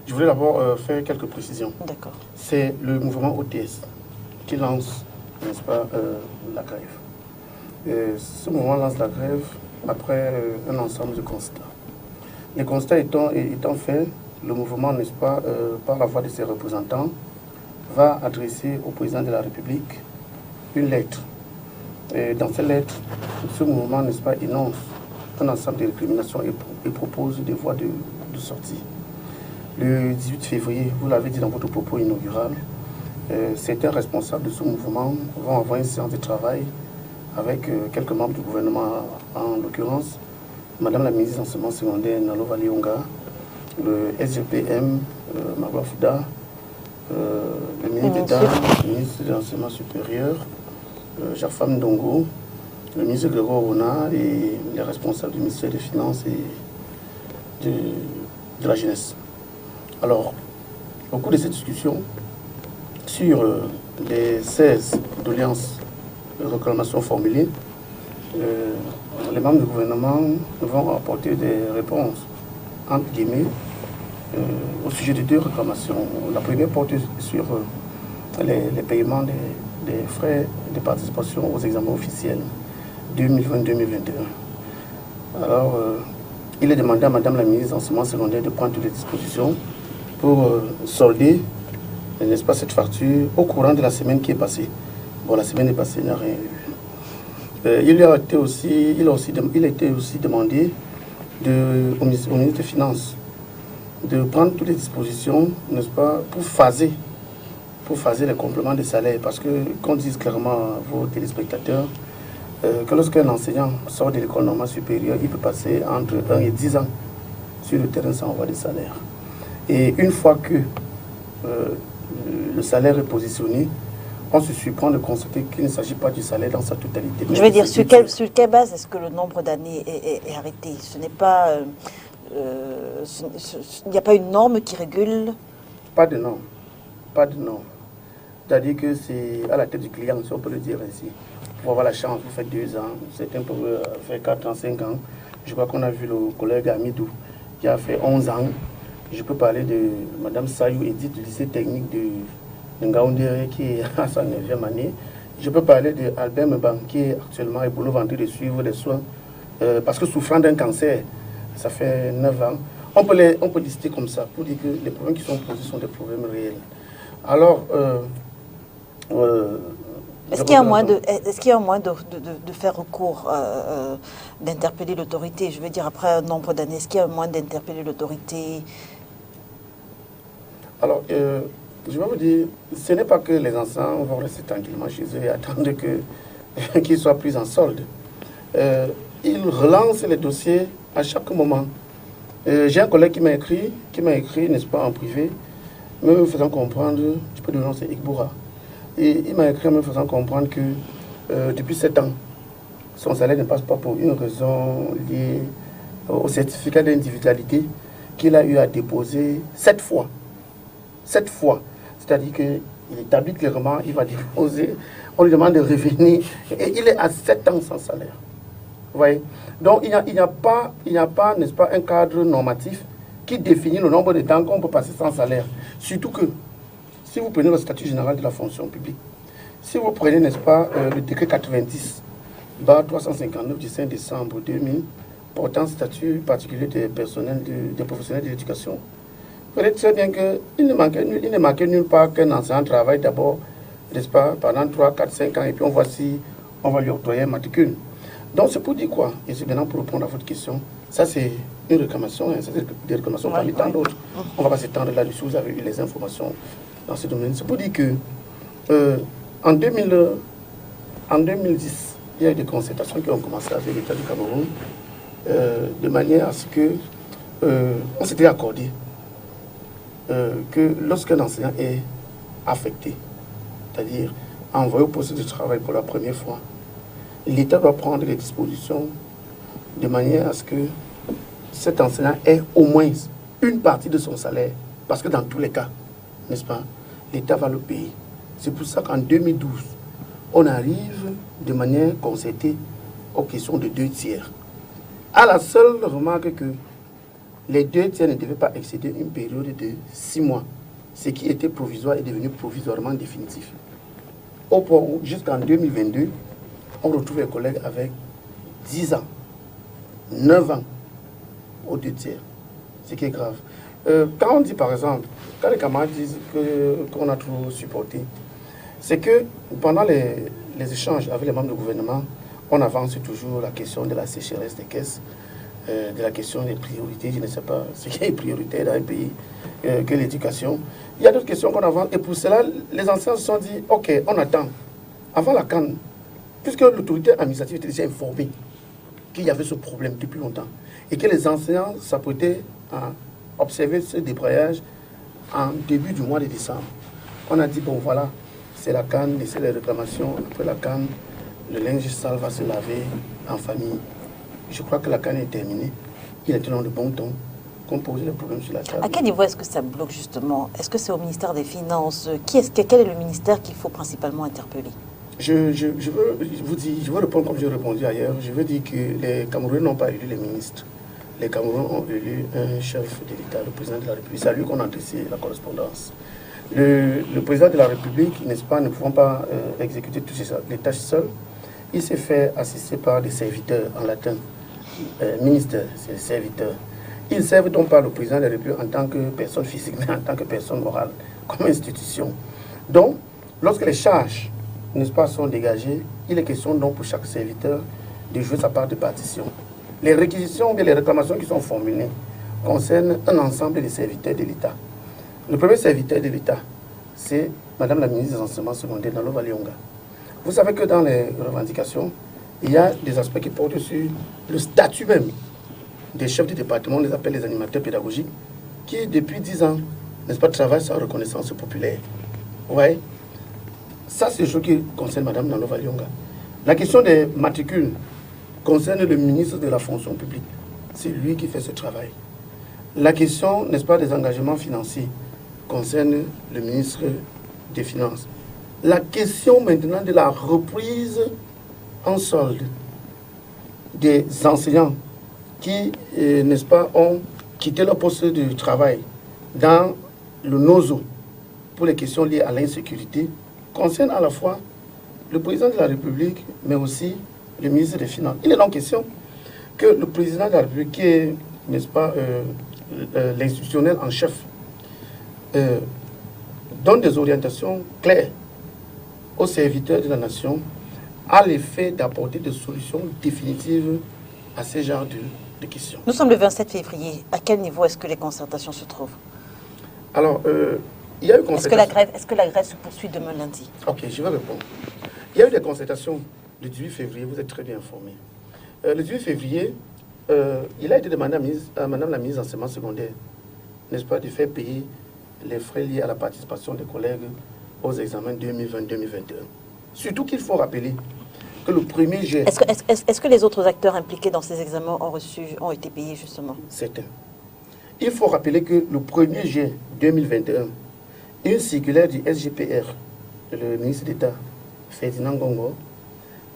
Je voulais d'abord faire quelques précisions. D'accord. C'est le mouvement OTS qui lance, n'est-ce pas, la grève. Ce mouvement lance la grève après un ensemble de constats. Les constats étant faits, le mouvement, n'est-ce pas, par la voix de ses représentants, va adresser au président de la République une lettre. Et dans cette lettre, ce mouvement, n'est-ce pas, énonce un ensemble de récriminations et propose des voies de sortie. Le 18 février, vous l'avez dit dans votre propos inaugural, certains responsables de ce mouvement vont avoir une séance de travail avec quelques membres du gouvernement, en l'occurrence, Madame la ministre de l'Enseignement secondaire, Nalo Valiunga, le SGPM, Magua Fouda, le ministre d'État, le ministre de l'Enseignement supérieur, Jafam Ndongo, le ministre Grégoire Rona et les responsables du ministère des Finances et de la jeunesse. Alors, au cours de cette discussion, sur les 16 doléances de réclamations formulées, les membres du gouvernement vont apporter des réponses, entre guillemets, au sujet de 2 réclamations. La première porte sur les paiements des frais de participation aux examens officiels 2020-2021. Alors, il est demandé à Madame la ministre de l'Enseignement secondaire de prendre toutes les dispositions pour solder, n'est-ce pas, cette facture au courant de la semaine qui est passée. Bon, la semaine est passée, il n'y a rien eu. Il a été aussi demandé au ministre des Finances de prendre toutes les dispositions, n'est-ce pas, pour phaser les compléments de salaire. Parce que, qu'on dise clairement à vos téléspectateurs, que lorsqu'un enseignant sort de l'école normale supérieure, il peut passer entre 1 et 10 ans sur le terrain sans avoir de salaire. Et une fois que le salaire est positionné, on se surprend de constater qu'il ne s'agit pas du salaire dans sa totalité. Je veux dire, sur quelle base est-ce que le nombre d'années est arrêté? Ce n'est pas... il n'y a pas une norme qui régule? Pas de norme. Pas de norme. C'est-à-dire que c'est à la tête du client, si on peut le dire ainsi. Pour avoir la chance, vous faites 2 ans, certains peuvent faire 4 ans, 5 ans. Je crois qu'on a vu le collègue Amidou qui a fait 11 ans. Je peux parler de Mme Sayou Edith du lycée technique de Ngaoundéré qui est à sa 9e année. Je peux parler de Albert Meban qui est actuellement à Boulot en train de suivre des soins parce que souffrant d'un cancer, ça fait 9 ans. On peut lister comme ça pour dire que les problèmes qui sont posés sont des problèmes réels. Alors, est-ce qu'il y a un moyen de faire recours, d'interpeller l'autorité? Je veux dire, après un nombre d'années, est-ce qu'il y a un moyen d'interpeller l'autorité? Alors, je vais vous dire, ce n'est pas que les enfants vont rester tranquillement chez eux et attendre qu'ils soient pris en solde. Ils relancent les dossiers à chaque moment. J'ai un collègue qui m'a écrit, n'est-ce pas, en privé, me faisant comprendre, je peux donner, c'est Igboura. Et il m'a écrit en me faisant comprendre que depuis 7 ans, son salaire ne passe pas pour une raison liée au certificat d'individualité qu'il a eu à déposer 7 fois. 7 fois. C'est-à-dire qu'il établit clairement, il va déposer, on lui demande de revenir, et il est à 7 ans sans salaire. Vous voyez? Donc il n'y a pas, n'est-ce pas, un cadre normatif qui définit le nombre de temps qu'on peut passer sans salaire. Surtout que, si vous prenez le statut général de la fonction publique, si vous prenez, n'est-ce pas, le décret 90/359 du 5 décembre 2000, portant statut particulier des professionnels de l'éducation, vous voyez très bien qu'il ne manquait nulle part qu'un enseignant travaille d'abord, n'est-ce pas, pendant 3, 4, 5 ans, et puis on voit si on va lui octroyer un matricule. Donc c'est pour dire quoi? Et c'est maintenant pour répondre à votre question. Ça c'est une réclamation, hein, c'est des réclamations parmi tant d'autres. On ne va pas s'étendre là-dessus, vous avez eu les informations dans ce domaine. C'est pour dire que en 2010, il y a eu des concertations qui ont commencé avec l'État du Cameroun de manière à ce que on s'était accordé que lorsqu'un enseignant est affecté, c'est-à-dire envoyé au poste de travail pour la première fois, l'État doit prendre les dispositions de manière à ce que cet enseignant ait au moins une partie de son salaire. Parce que dans tous les cas, n'est-ce pas, l'État va le payer. C'est pour ça qu'en 2012, on arrive de manière concertée aux questions de 2 tiers. À la seule remarque que les 2 tiers ne devaient pas excéder une période de 6 mois. Ce qui était provisoire est devenu provisoirement définitif. Au point où, jusqu'en 2022, on retrouve les collègues avec 10 ans, 9 ans aux 2 tiers. Ce qui est grave. Quand on dit, par exemple, quand les camarades disent qu'on a trop supporté, c'est que pendant les échanges avec les membres du gouvernement, on avance toujours la question de la sécheresse des caisses, de la question des priorités. Je ne sais pas ce qui est prioritaire dans un pays que l'éducation. Il y a d'autres questions qu'on avance. Et pour cela, les anciens se sont dit, OK, on attend. Avant la CAN, puisque l'autorité administrative était déjà informée qu'il y avait ce problème depuis longtemps, et que les enseignants s'apprêtaient à observer ce débrayage en début du mois de décembre. On a dit, bon voilà, c'est la CAN, laissez les réclamations. Après la CAN, le linge sale va se laver en famille. Je crois que la CAN est terminée. Il était dans le bon ton qu'on posait le problème sur la table. À quel niveau est-ce que ça bloque justement? Est-ce que c'est au ministère des Finances? Quel est le ministère qu'il faut principalement interpeller? Je veux répondre comme j'ai répondu ailleurs. Je veux dire que les Camerounais n'ont pas élu les ministres. Les Camerounais ont élu un chef de l'État, le président de la République. C'est à lui qu'on a adressé la correspondance. Le président de la République, n'est-ce pas, ne pouvant pas exécuter toutes les tâches seul, il s'est fait assister par des serviteurs en latin. Ministère, c'est les serviteurs. Ils servent donc pas le président de la République en tant que personne physique, mais en tant que personne morale, comme institution. Donc, lorsque les charges, n'est-ce pas, sont dégagées, il est question donc pour chaque serviteur de jouer sa part de partition. Les réquisitions, les réclamations qui sont formulées concernent un ensemble de serviteurs de l'État. Le premier serviteur de l'État, c'est Madame la ministre des Enseignements secondaires, Nanova Lionga. Vous savez que dans les revendications, il y a des aspects qui portent sur le statut même des chefs de département, on les appelle les animateurs pédagogiques, qui depuis 10 ans, n'est-ce pas, travaillent sans reconnaissance populaire. Vous voyez? Ça, c'est ce qui concerne Mme Nanova Lionga. La question des matricules concerne le ministre de la fonction publique. C'est lui qui fait ce travail. La question, n'est-ce pas, des engagements financiers concerne le ministre des Finances. La question maintenant de la reprise en solde des enseignants qui, n'est-ce pas, ont quitté leur poste de travail dans le NOZO pour les questions liées à l'insécurité concerne à la fois le président de la République, mais aussi le ministre des Finances. Il est donc question que le président de la République, qui est, n'est-ce pas, l'institutionnel en chef, donne des orientations claires aux serviteurs de la nation à l'effet d'apporter des solutions définitives à ce genre de questions. Nous sommes le 27 février. À quel niveau est-ce que les concertations se trouvent? Alors, il y a eu concertation. Est-ce que la grève se poursuit demain lundi? Ok, je vais répondre. Il y a eu des concertations le 18 février, vous êtes très bien informés. Le 18 février, il a été demandé à Madame la ministre de l'Enseignement secondaire, n'est-ce pas, de faire payer les frais liés à la participation des collègues aux examens 2020-2021. Surtout qu'il faut rappeler que le 1er juillet... Est-ce que les autres acteurs impliqués dans ces examens ont été payés justement? Certains. Il faut rappeler que le 1er juillet 2021, une circulaire du SGPR, le ministre d'État Ferdinand Ngongo,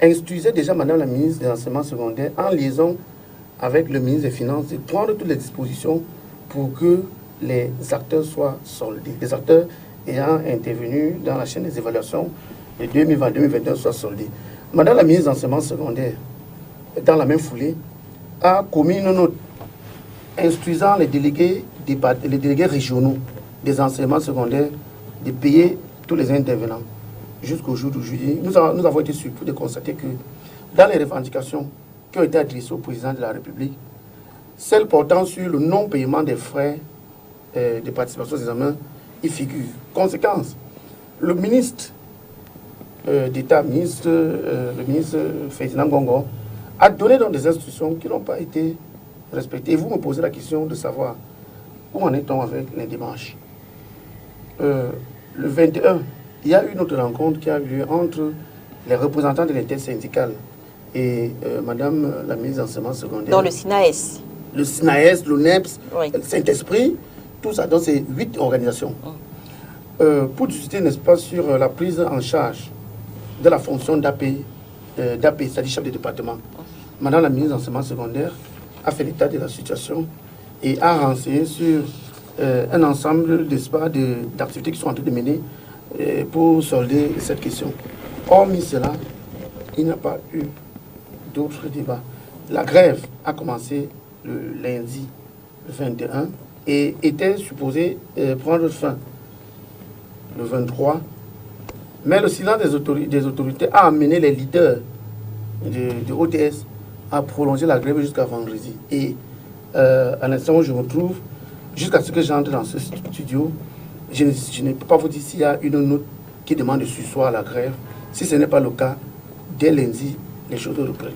instruisait déjà Madame la ministre de l'Enseignement secondaire en liaison avec le ministre des Finances de prendre toutes les dispositions pour que les acteurs soient soldés. Les acteurs ayant intervenu dans la chaîne des évaluations de 2020-2021 soient soldés. Madame la ministre de l'Enseignement secondaire, dans la même foulée, a commis une note instruisant les délégués régionaux des enseignements secondaires de payer tous les intervenants jusqu'au jour d'aujourd'hui. Nous avons été surpris de constater que dans les revendications qui ont été adressées au président de la République, celles portant sur le non-paiement des frais de participation aux examens, y figurent. Conséquence, le ministre d'État, le ministre Ferdinand Ngongo, a donné donc des instructions qui n'ont pas été respectées. Et vous me posez la question de savoir où en est-on avec les démarches. Le 21, il y a eu une autre rencontre qui a eu lieu entre les représentants de l'intersyndicale et Madame la ministre de l'Enseignement secondaire. Dans le SINAES. Le SINAES, l'ONEPS, oui. Le Saint-Esprit, tout ça, dans ces 8 organisations. Pour discuter, n'est-ce pas, sur la prise en charge de la fonction d'AP, c'est-à-dire chef de département. Madame la ministre de l'Enseignement secondaire a fait l'état de la situation et a renseigné sur un ensemble d'activités qui sont en train de mener pour solder cette question. Hormis cela, il n'y a pas eu d'autres débats. La grève a commencé le lundi 21 et était supposée prendre fin le 23. Mais le silence des autorités a amené les leaders de ODS à prolonger la grève jusqu'à vendredi. Et à l'instant où je me trouve, jusqu'à ce que j'entre dans ce studio, je ne peux pas vous dire s'il y a une note qui demande de surseoir à la grève. Si ce n'est pas le cas, dès lundi, les choses reprennent.